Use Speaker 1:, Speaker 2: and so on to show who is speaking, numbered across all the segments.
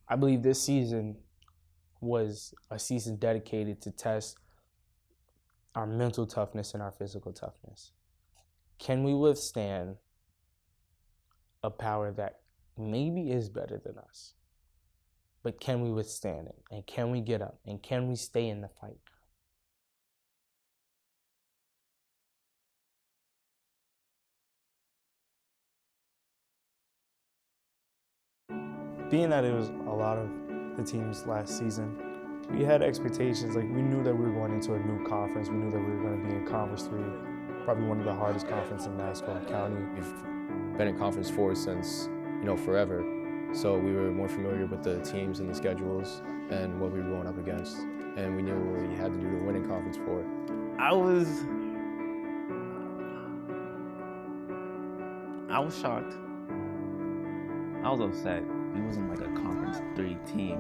Speaker 1: I believe this season was a season dedicated to test our mental toughness and our physical toughness. Can we withstand a power that maybe is better than us? But can we withstand it? And can we get up? And can we stay in the fight?
Speaker 2: Being that it was a lot of the teams last season, we had expectations. Like, we knew that we were going into a new conference. We knew that we were going to be in Conference 3, probably one of the hardest conferences in Nassau County.
Speaker 3: We've been in Conference 4 since, forever. So we were more familiar with the teams and the schedules and what we were going up against. And we knew what we had to do to win in Conference 4.
Speaker 4: I was shocked. I was upset. We wasn't like a Conference 3 team.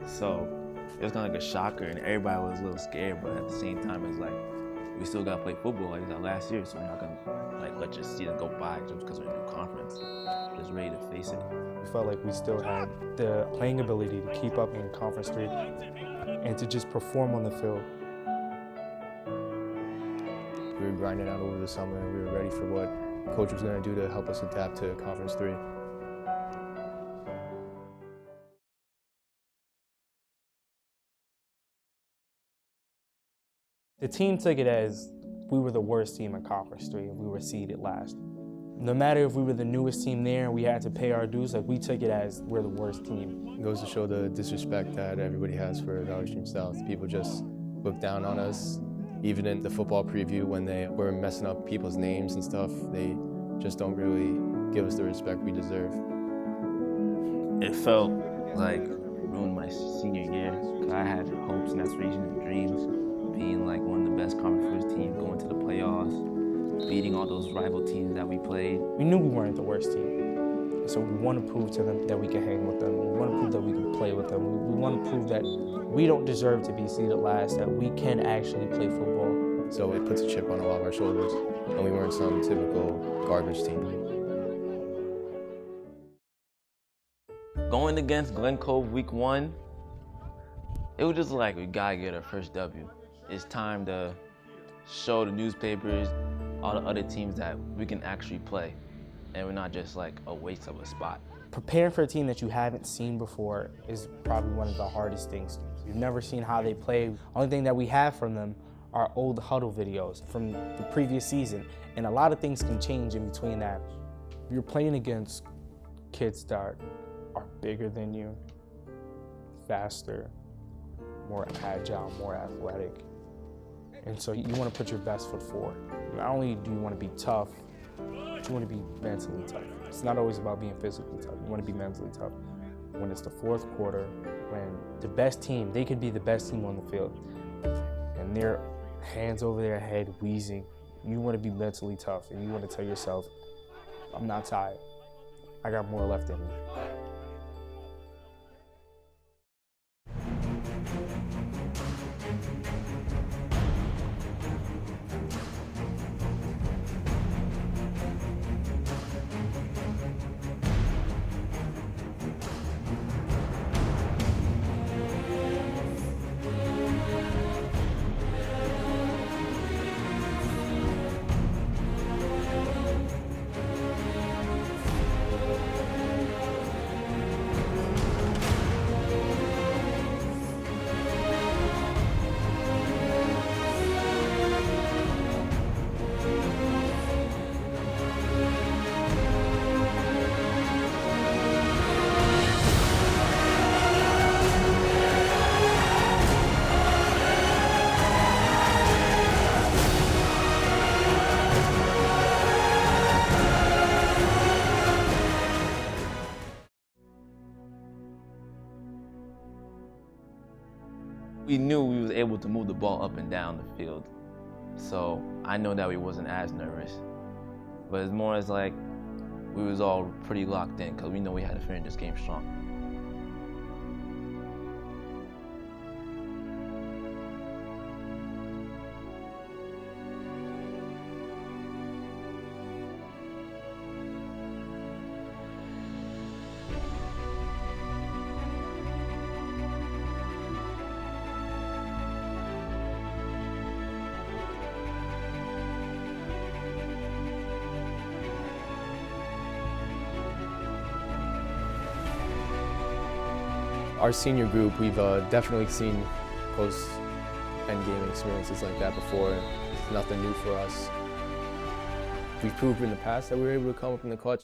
Speaker 4: So it was kind of like a shocker, and everybody was a little scared, but at the same time, it's like, we still got to play football like that last year, so we're not going to let your season go by just because we're in a new conference. We're just ready to face it.
Speaker 2: We felt like we still had the playing ability to keep up in Conference 3 and to just perform on the field.
Speaker 3: We were grinding out over the summer, and we were ready for what Coach was going to do to help us adapt to Conference 3.
Speaker 1: The team took it as we were the worst team in Conference 3 and we were seeded last. No matter if we were the newest team there and we had to pay our dues, like, we took it as we're the worst team.
Speaker 3: It goes to show the disrespect that everybody has for Valley Stream South. People just look down on us. Even in the football preview, when they were messing up people's names and stuff, they just don't really give us the respect we deserve.
Speaker 4: It felt like ruined my senior year. I had hopes and aspirations and dreams, being like one of the best Conference teams, going to the playoffs, beating all those rival teams that we played.
Speaker 1: We knew we weren't the worst team. So we want to prove to them that we can hang with them. We want to prove that we can play with them. We want to prove that we don't deserve to be seeded last, that we can actually play football.
Speaker 3: So it puts a chip on all of our shoulders, and we weren't some typical garbage team.
Speaker 4: Going against Glen Cove week 1, it was just like, we gotta get our first W. It's time to show the newspapers, all the other teams, that we can actually play, and we're not just like a waste of a spot.
Speaker 1: Preparing for a team that you haven't seen before is probably one of the hardest things. You've never seen how they play. Only thing that we have from them are old huddle videos from the previous season, and a lot of things can change in between that. You're playing against kids that are bigger than you, faster, more agile, more athletic. And so you want to put your best foot forward. Not only do you want to be tough, but you want to be mentally tough. It's not always about being physically tough. You want to be mentally tough. When it's the fourth quarter, when the best team, they could be the best team on the field, and their hands over their head, wheezing, you want to be mentally tough, and you want to tell yourself, I'm not tired. I got more left in me.
Speaker 4: We knew we was able to move the ball up and down the field, so I know that we wasn't as nervous. But it's more as like we was all pretty locked in because we know we had to finish this game strong.
Speaker 3: Our senior group, we've definitely seen post-endgame experiences like that before. It's nothing new for us. We've proved in the past that we were able to come up in the clutch.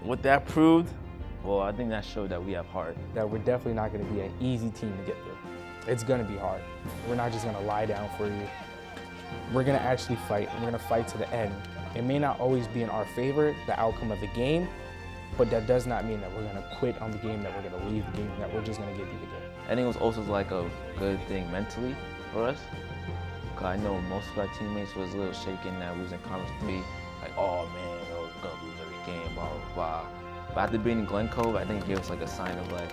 Speaker 4: What that proved, well, I think that showed that we have heart.
Speaker 1: That we're definitely not going to be an easy team to get through. It's going to be hard. We're not just going to lie down for you. We're going to actually fight, and we're going to fight to the end. It may not always be in our favor, the outcome of the game, but that does not mean that we're going to quit on the game, that we're going to leave the game, that we're just going to give you the game.
Speaker 4: I think it was also like a good thing mentally for us. Cause I know most of our teammates was a little shaken that we was in Conference 3, like, oh man, we're going to lose every game, blah, blah, blah. But after being in Glen Cove, I think it gave us like a sign of like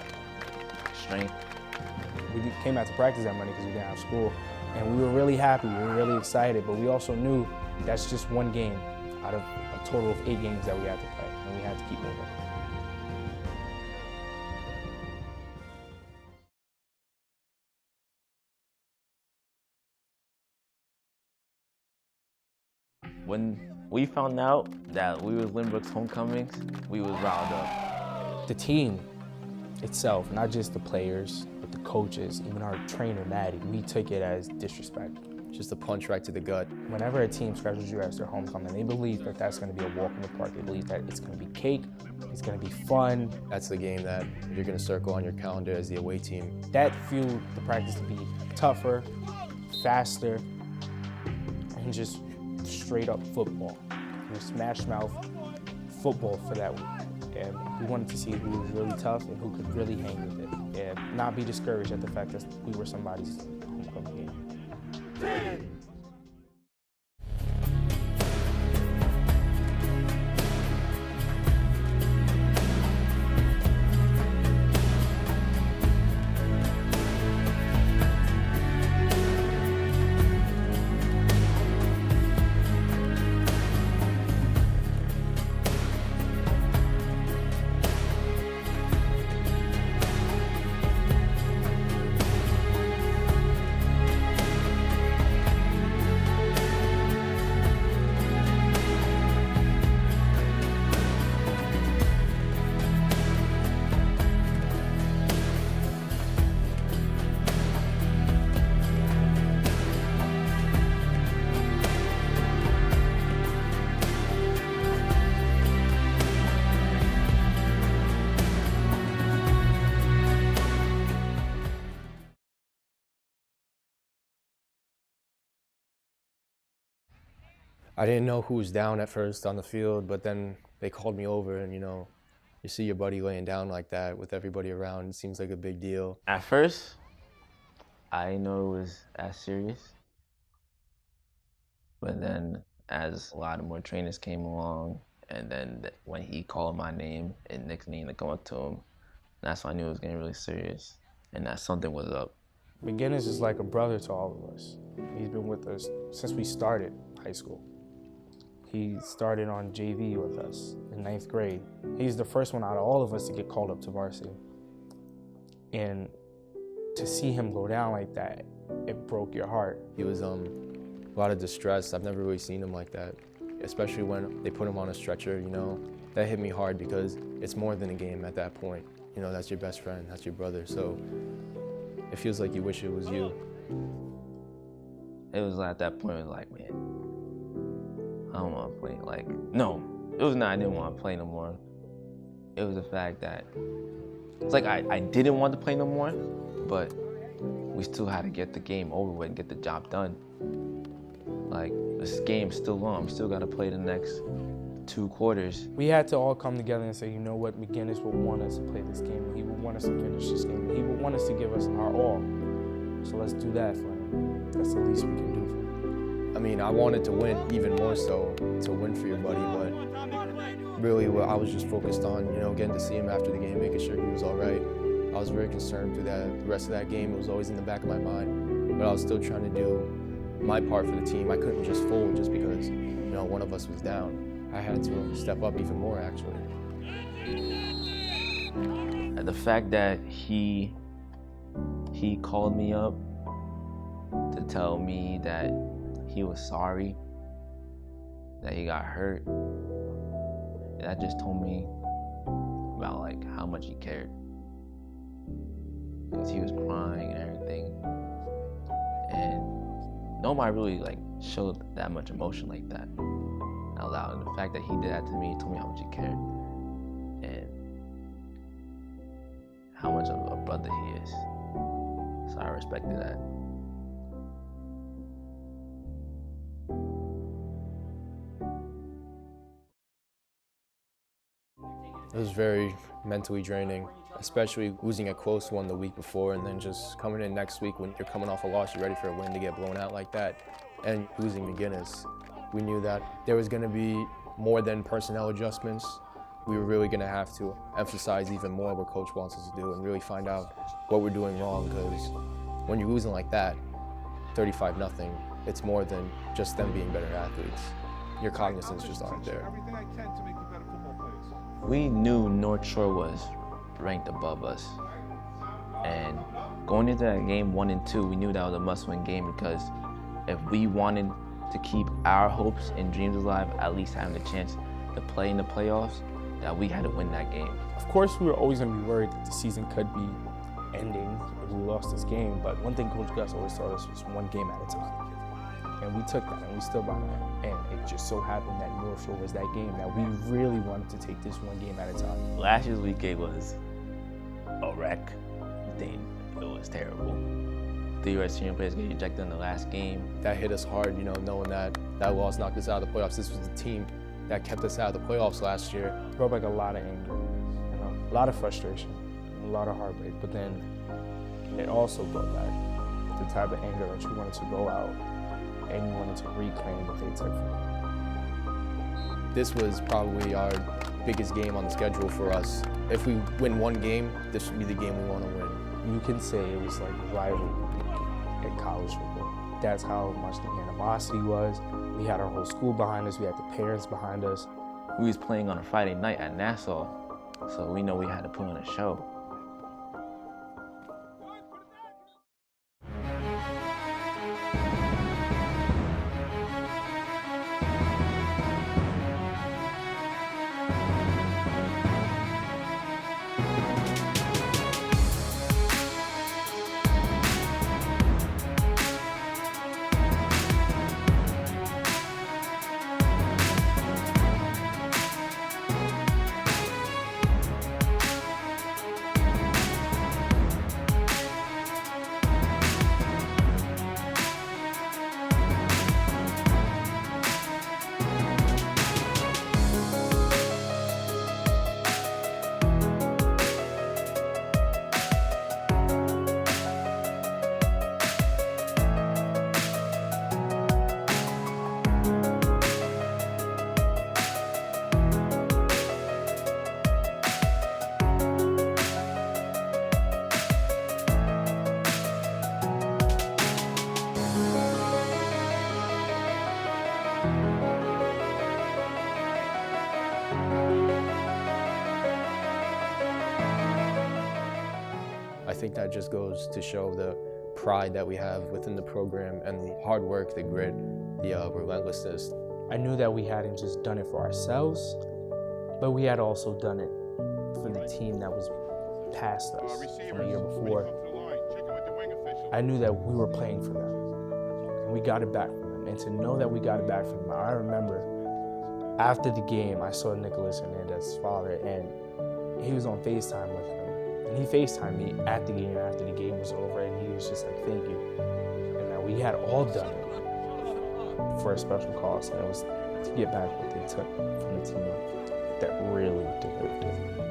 Speaker 4: strength.
Speaker 1: We came out to practice that Monday because we didn't have school, and we were really happy, we were really excited, but we also knew that's just one game out of a total of 8 games that we had to play, and we had to keep moving.
Speaker 4: When we found out that we was Lynbrook's homecomings, we was riled up.
Speaker 1: The team itself, not just the players, but the coaches, even our trainer, Maddie, we took it as disrespect.
Speaker 3: Just a punch right to the gut.
Speaker 1: Whenever a team schedules you as their homecoming, they believe that that's going to be a walk in the park. They believe that it's going to be cake, it's going to be fun.
Speaker 3: That's the game that you're going to circle on your calendar as the away team.
Speaker 1: That fueled the practice to be tougher, faster, and just straight up football. It was smash mouth football for that week. And we wanted to see who was really tough and who could really hang with it, and not be discouraged at the fact that we were somebody's homecoming game.
Speaker 3: I didn't know who was down at first on the field, but then they called me over, and you see your buddy laying down like that with everybody around. It seems like a big deal.
Speaker 4: At first, I didn't know it was as serious. But then as a lot of more trainers came along, and then when he called my name and Nick's name to come up to him, that's when I knew it was getting really serious and that something was up.
Speaker 1: McGinnis is like a brother to all of us. He's been with us since we started high school. He started on JV with us in 9th grade. He's the first one out of all of us to get called up to varsity. And to see him go down like that, it broke your heart.
Speaker 3: He was a lot of distress. I've never really seen him like that, especially when they put him on a stretcher, That hit me hard because it's more than a game at that point. That's your best friend, that's your brother, so it feels like you wish it was you.
Speaker 4: It was at that point, it was like, man, I don't want to play. No, it was not I didn't want to play no more. It was the fact that, it's like I didn't want to play no more, but we still had to get the game over with and get the job done. Like, this game's still on. We still got to play the next 2 quarters.
Speaker 1: We had to all come together and say, you know what, McGinnis will want us to play this game. He will want us to finish this game. He will want us to give us our all. So let's do that for him. That's the least we can do for him.
Speaker 3: I mean, I wanted to win even more so, to win for your buddy, but really I was just focused on, getting to see him after the game, making sure he was all right. I was very concerned through the rest of that game. It was always in the back of my mind, but I was still trying to do my part for the team. I couldn't just fold just because, one of us was down. I had to step up even more, actually.
Speaker 4: At the fact that he called me up to tell me that he was sorry that he got hurt, that just told me about like how much he cared, because he was crying and everything, and nobody really like showed that much emotion like that out loud. And the fact that he did that to me told me how much he cared and how much of a brother he is. So I respected that.
Speaker 3: It was very mentally draining, especially losing a close one the week before and then just coming in next week when you're coming off a loss, you're ready for a win, to get blown out like that, and losing McGinnis. We knew that there was going to be more than personnel adjustments. We were really going to have to emphasize even more what Coach wants us to do and really find out what we're doing wrong, because when you're losing like that, 35-0, it's more than just them being better athletes. Your cognizance just aren't there.
Speaker 4: We knew North Shore was ranked above us. And going into that game 1 and 2, we knew that was a must-win game, because if we wanted to keep our hopes and dreams alive, at least having the chance to play in the playoffs, that we had to win that game.
Speaker 1: Of course, we were always going to be worried that the season could be ending if we lost this game, but one thing Coach Gus always taught us was one game at a time. And we took that and we stood by that. And it just so happened that North Shore was that game that we really wanted to take this one game at a time.
Speaker 4: Last year's week game was a wreck. It was terrible. 3 red senior players get ejected in the last game.
Speaker 3: That hit us hard, knowing that that loss knocked us out of the playoffs. This was the team that kept us out of the playoffs last year.
Speaker 1: It brought back a lot of anger, a lot of frustration, a lot of heartbreak, but then it also brought back the type of anger that you wanted to go out and you wanted to reclaim what they took from you.
Speaker 3: This was probably our biggest game on the schedule for us. If we win one game, this would be the game we want to win.
Speaker 1: You can say it was like rivalry in college football. That's how much the animosity was. We had our whole school behind us. We had the parents behind us.
Speaker 4: We was playing on a Friday night at Nassau, so we know we had to put on a show.
Speaker 3: I think that just goes to show the pride that we have within the program and the hard work, the grit, the relentlessness.
Speaker 1: I knew that we hadn't just done it for ourselves, but we had also done it for the team that was past us from the year before. I knew that we were playing for them, and we got it back from them. And to know that we got it back from them, I remember after the game, I saw Nicholas Hernandez's father, and he was on FaceTime with him. And he FaceTimed me at the game after the game was over, and he was just like, thank you. And that we had all done it for a special cause, and it was to get back what they took from the team that really deserved it.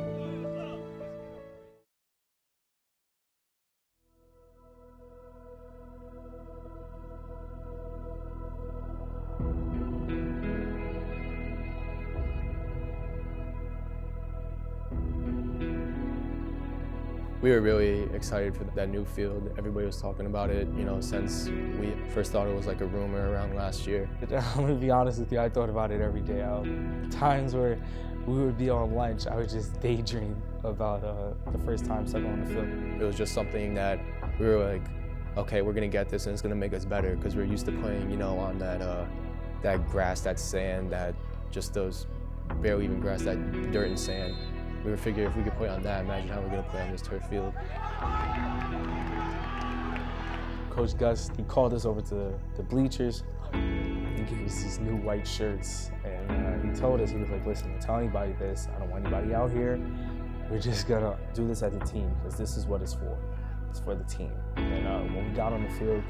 Speaker 3: We were really excited for that new field. Everybody was talking about it, since we first thought it was like a rumor around last year.
Speaker 1: I'm gonna be honest with you, I thought about it every day. Times where we would be on lunch, I would just daydream about the first time stepping on the field.
Speaker 3: It was just something that we were like, okay, we're gonna get this and it's gonna make us better because we're used to playing, you know, on that grass, that sand, that just those barely even grass, that dirt and sand. We were figuring if we could play on that, imagine how we're gonna play on this turf field.
Speaker 1: Coach Gus, he called us over to the bleachers. He gave us these new white shirts, and he told us, he was like, listen, don't tell anybody this. I don't want anybody out here. We're just gonna do this as a team because this is what it's for. It's for the team. And when we got on the field,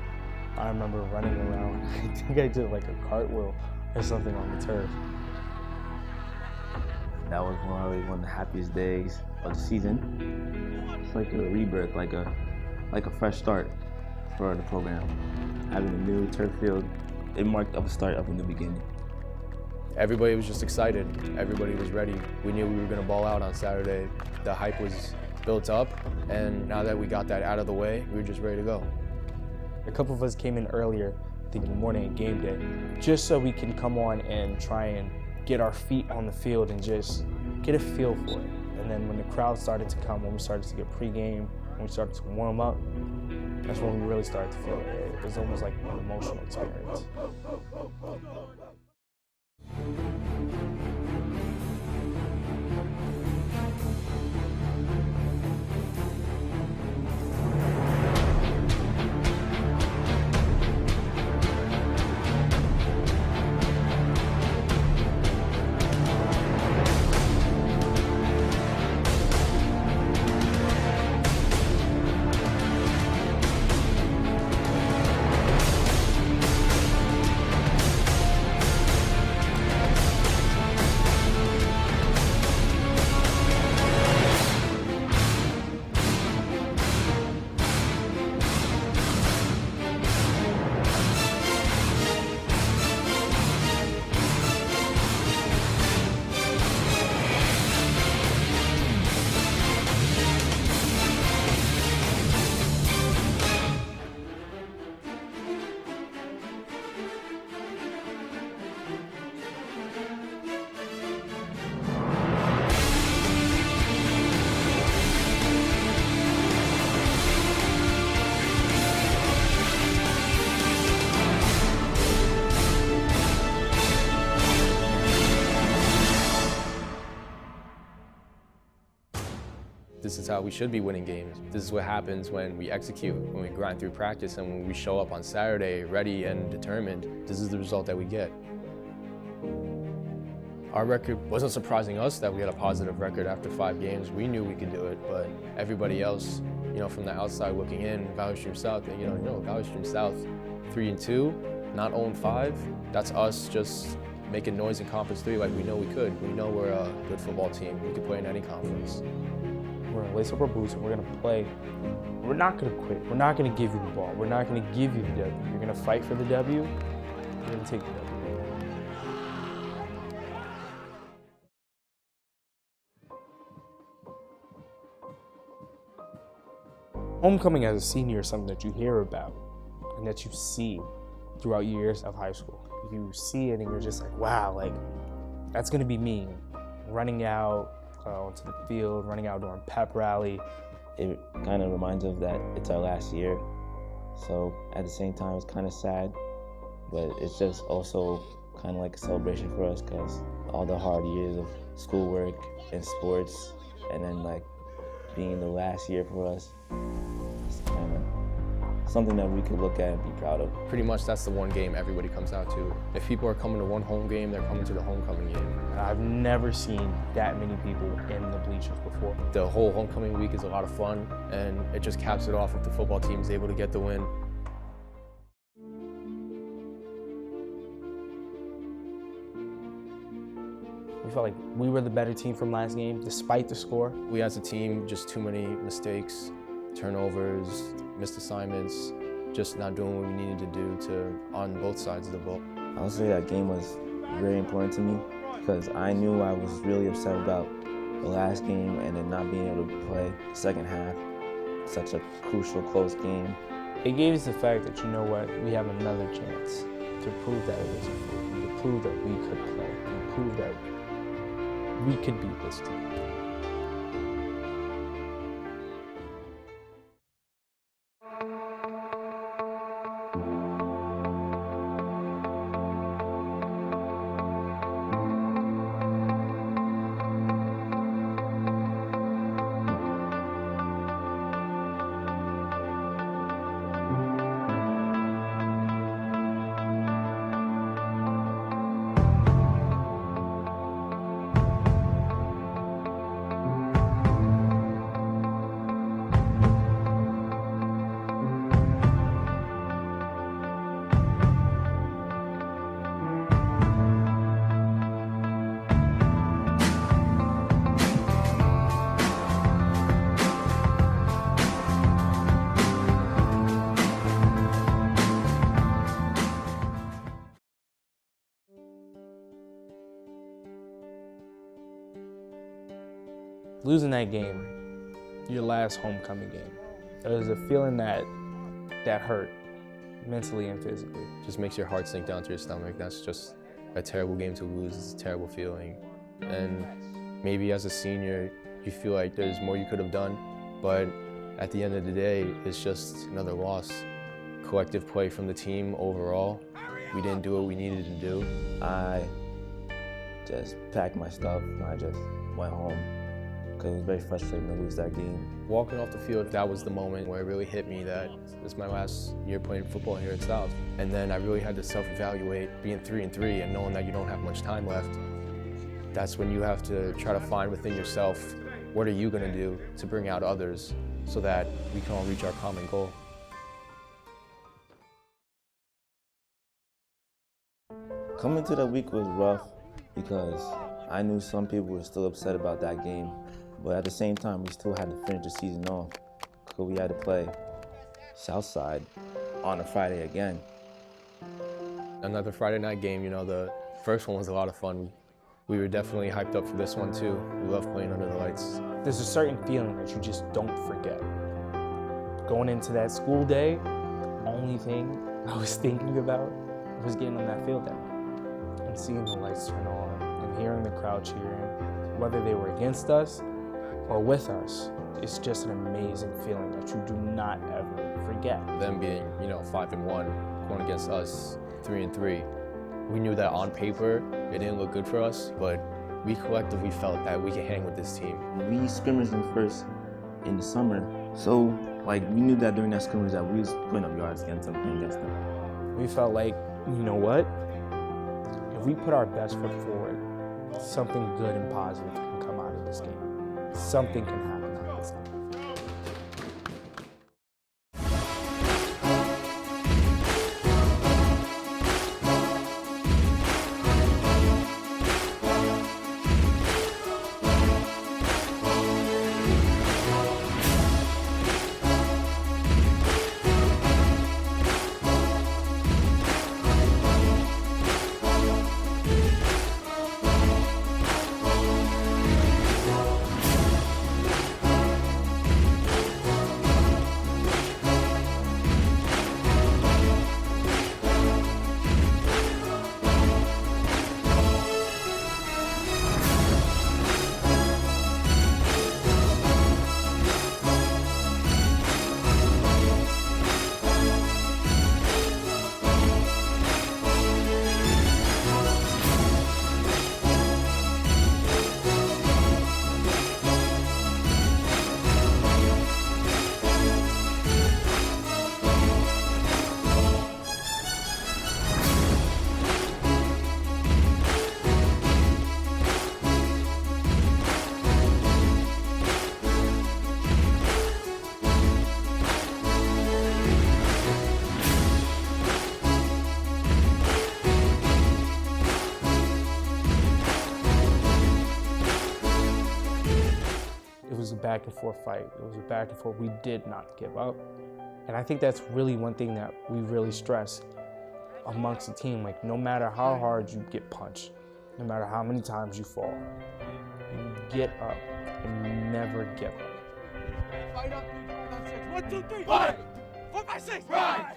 Speaker 1: I remember running around. I think I did like a cartwheel or something on the turf.
Speaker 4: That was probably one of the happiest days of the season. It's like a rebirth, like a fresh start for the program. Having a new turf field, it marked up the start of a new beginning.
Speaker 3: Everybody was just excited. Everybody was ready. We knew we were gonna ball out on Saturday. The hype was built up, and now that we got that out of the way, we were just ready to go.
Speaker 1: A couple of us came in earlier, I think in the morning at game day, just so we can come on and try and get our feet on the field and just get a feel for it. And then when the crowd started to come, when we started to get pregame, when we started to warm up, that's when we really started to feel it. It was almost like an emotional experience.
Speaker 3: This is how we should be winning games. This is what happens when we execute, when we grind through practice, and when we show up on Saturday ready and determined. This is the result that we get. Our record wasn't surprising us that we had a positive record after 5 games. We knew we could do it, but everybody else, you know, from the outside looking in, Valley Stream South, Valley Stream South, 3-2, not 0-5. That's us just making noise in Conference 3 like we know we could. We know we're a good football team. We could play in any conference.
Speaker 1: We're gonna lace up our boots and we're gonna play. We're not gonna quit. We're not gonna give you the ball. We're not gonna give you the W. You're gonna fight for the W. You're gonna take the W. Homecoming as a senior is something that you hear about and that you see throughout years of high school. You see it and you're just like, wow, like that's gonna be me. Running out onto the field, running out during pep rally.
Speaker 4: It kind of reminds us that it's our last year. So at the same time, it's kind of sad, but it's just also kind of like a celebration for us because all the hard years of schoolwork and sports, and then like being the last year for us, it's kind of something that we could look at and be proud of.
Speaker 3: Pretty much that's the one game everybody comes out to. If people are coming to one home game, they're coming to the homecoming game.
Speaker 1: I've never seen that many people in the bleachers before.
Speaker 3: The whole homecoming week is a lot of fun, and it just caps it off if the football team is able to get the win.
Speaker 1: We felt like we were the better team from last game, despite the score.
Speaker 3: We as a team, just too many mistakes, turnovers, missed assignments, just not doing what we needed to do on both sides of the ball.
Speaker 4: I would say that game was very important to me because I knew I was really upset about the last game and then not being able to play the second half. Such a crucial, close game.
Speaker 1: It gave us the fact that, you know what, we have another chance to prove that it was a fluke, to prove that we could play, and prove that we could beat this team. Losing that game, your last homecoming game, it was a feeling that hurt mentally and physically.
Speaker 3: Just makes your heart sink down to your stomach. That's just a terrible game to lose. It's a terrible feeling. And maybe as a senior, you feel like there's more you could have done, but at the end of the day, it's just another loss. Collective play from the team overall. We didn't do what we needed to do.
Speaker 4: I just packed my stuff and I just went home because it was very frustrating to lose that game.
Speaker 3: Walking off the field, that was the moment where it really hit me that this is my last year playing football here at South. And then I really had to self-evaluate being 3-3 and knowing that you don't have much time left. That's when you have to try to find within yourself, what are you gonna do to bring out others so that we can all reach our common goal.
Speaker 4: Coming to that week was rough because I knew some people were still upset about that game. But at the same time, we still had to finish the season off because we had to play Southside on a Friday again.
Speaker 3: Another Friday night game, you know, the first one was a lot of fun. We were definitely hyped up for this one too. We love playing under the lights.
Speaker 1: There's a certain feeling that you just don't forget. Going into that school day, only thing I was thinking about was getting on that field that night and seeing the lights turn on and hearing the crowd cheering, whether they were against us or with us. It's just an amazing feeling that you do not ever forget.
Speaker 3: Them being, 5-1, going against us 3-3. We knew that on paper, it didn't look good for us, but we collectively felt that we could hang with this team.
Speaker 4: We scrimmaged them first in the summer, so we knew that during that scrimmage that we was putting up yards against them and against them.
Speaker 1: We felt like, you know what? If we put our best foot forward, something good and positive can come out of this game. Something can happen out of this game. It was a back and forth fight. It was a back and forth. We did not give up. And I think that's really one thing that we really stress amongst the team. Like, no matter how hard you get punched, no matter how many times you fall, you get up and you never give up.
Speaker 5: Fight up, 1, 2, 3, 5! 4, 5, 6, right!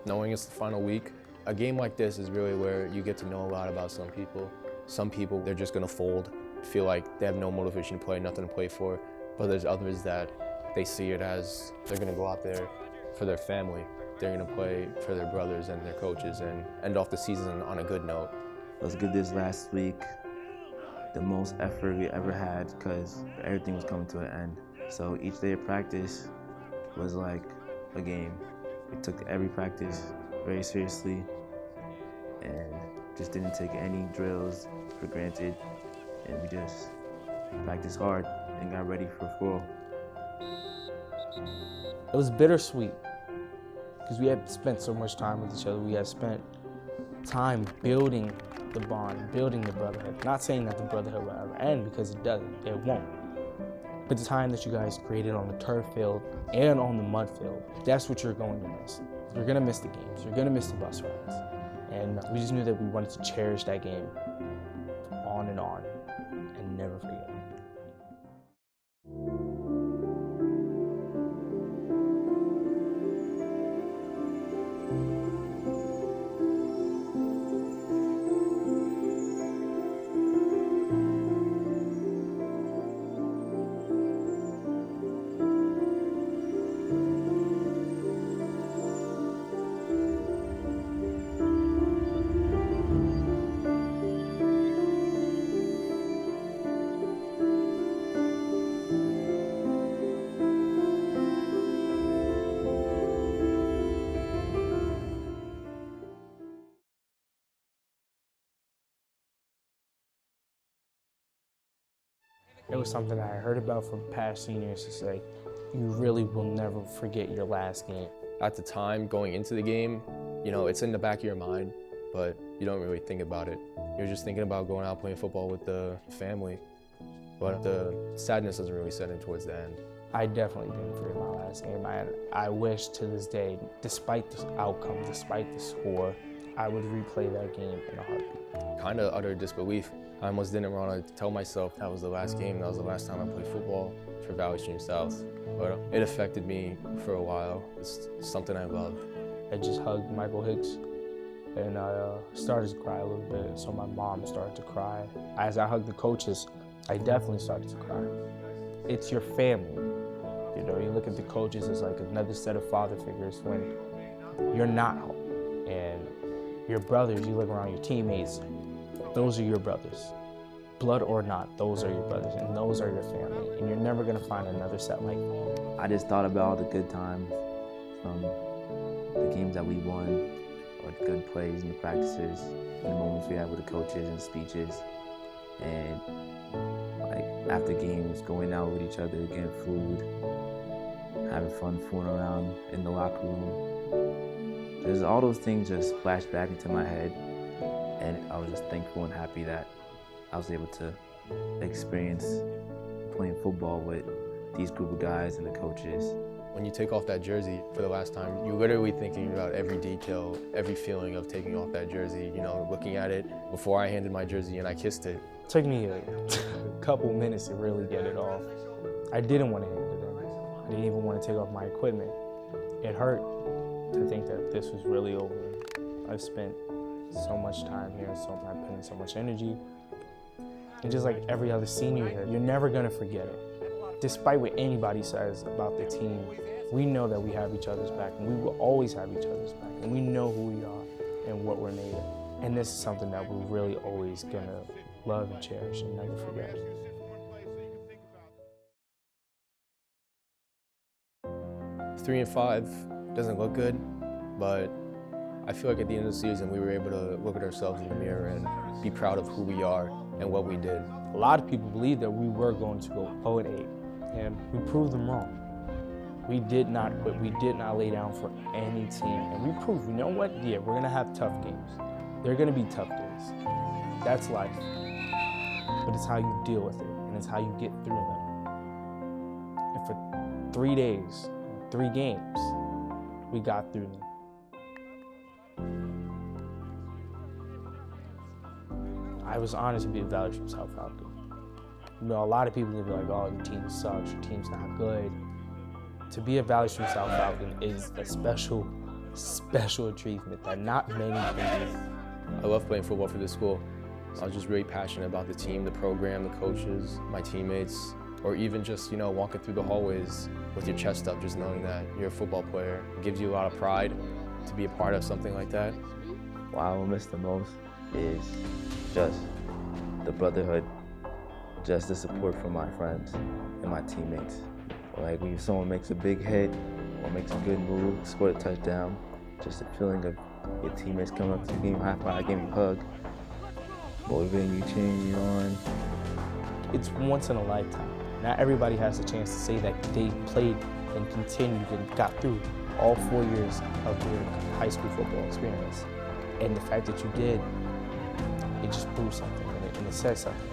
Speaker 3: Knowing it's the final week, A game like this is really where you get to know a lot about some people. Some people, they're just gonna fold, feel like they have no motivation to play, nothing to play for. But there's others that they see it as they're gonna go out there for their family. They're gonna play for their brothers and their coaches and end off the season on a good note.
Speaker 4: Let's give this last week the most effort we ever had because everything was coming to an end. So each day of practice was like a game. We took every practice very seriously and just didn't take any drills for granted. And we just practiced hard and got ready for fall.
Speaker 1: It was bittersweet because we had spent so much time with each other. We had spent time building the bond, building the brotherhood. Not saying that the brotherhood will ever end, because it doesn't, it won't. But the time that you guys created on the turf field and on the mud field, that's what you're going to miss. You're gonna miss the games, you're gonna miss the bus rides. And we just knew that we wanted to cherish that game on and never forget it. It was something I heard about from past seniors to say, you really will never forget your last game.
Speaker 3: At the time, going into the game, you know, it's in the back of your mind, but you don't really think about it. You're just thinking about going out playing football with the family, but the sadness doesn't really set in towards the end.
Speaker 1: I definitely didn't forget my last game. I wish to this day, despite the outcome, despite the score, I would replay that game in a heartbeat.
Speaker 3: Kind of utter disbelief. I almost didn't want to tell myself that was the last game, that was the last time I played football for Valley Stream South. But it affected me for a while. It's something I love.
Speaker 1: I just hugged Michael Hicks and I started to cry a little bit, so my mom started to cry. As I hugged the coaches, I definitely started to cry. It's your family. You know, you look at the coaches as like another set of father figures when you're not home. And your brothers, you look around your teammates, those are your brothers. Blood or not, those are your brothers and those are your family. And you're never gonna find another set like that.
Speaker 4: I just thought about all the good times from the games that we won, or the good plays and the practices, and the moments we had with the coaches and speeches. And like after games, going out with each other, getting food, having fun fooling around in the locker room. There's all those things just flashed back into my head. And I was just thankful and happy that I was able to experience playing football with these group of guys and the coaches.
Speaker 3: When you take off that jersey for the last time, you're literally thinking about every detail, every feeling of taking off that jersey, you know, looking at it before I handed my jersey and I kissed it.
Speaker 1: It took me a couple minutes to really get it off. I didn't want to hand it in. I didn't even want to take off my equipment. It hurt to think that this was really over. I've spent so much time here, I put in so much energy. And just like every other senior here, you're never gonna forget it. Despite what anybody says about the team, we know that we have each other's back and we will always have each other's back. And we know who we are and what we're made of. And this is something that we're really always gonna love and cherish and never forget.
Speaker 3: 3-5 doesn't look good, but I feel like at the end of the season, we were able to look at ourselves in the mirror and be proud of who we are and what we did.
Speaker 1: A lot of people believed that we were going to go 0-8, and we proved them wrong. We did not quit. We did not lay down for any team, and we proved, you know what? Yeah, we're gonna have tough games. They're gonna be tough days. That's life. But it's how you deal with it, and it's how you get through them. And for 3 days, 3 games, we got through them. I was honest to be a Valley Stream South Falcon. You know, a lot of people can be like, oh, your team sucks, your team's not good. To be a Valley Stream South Falcon is a special special achievement that not many can do.
Speaker 3: I love playing football for this school. I was just really passionate about the team, the program, the coaches, my teammates, or even just, walking through the hallways with your chest up, just knowing that you're a football player. It gives you a lot of pride to be a part of something like that.
Speaker 4: What I will miss the most is just the brotherhood, just the support from my friends and my teammates. Like when someone makes a big hit or makes a good move, scored a touchdown, just the feeling of your teammates coming up to you, giving you a high five, giving you a hug, motivating you, cheering you on.
Speaker 1: It's once in a lifetime. Not everybody has the chance to say that they played and continued and got through all 4 years of their high school football experience. And the fact that you did, it just proves something and it says something.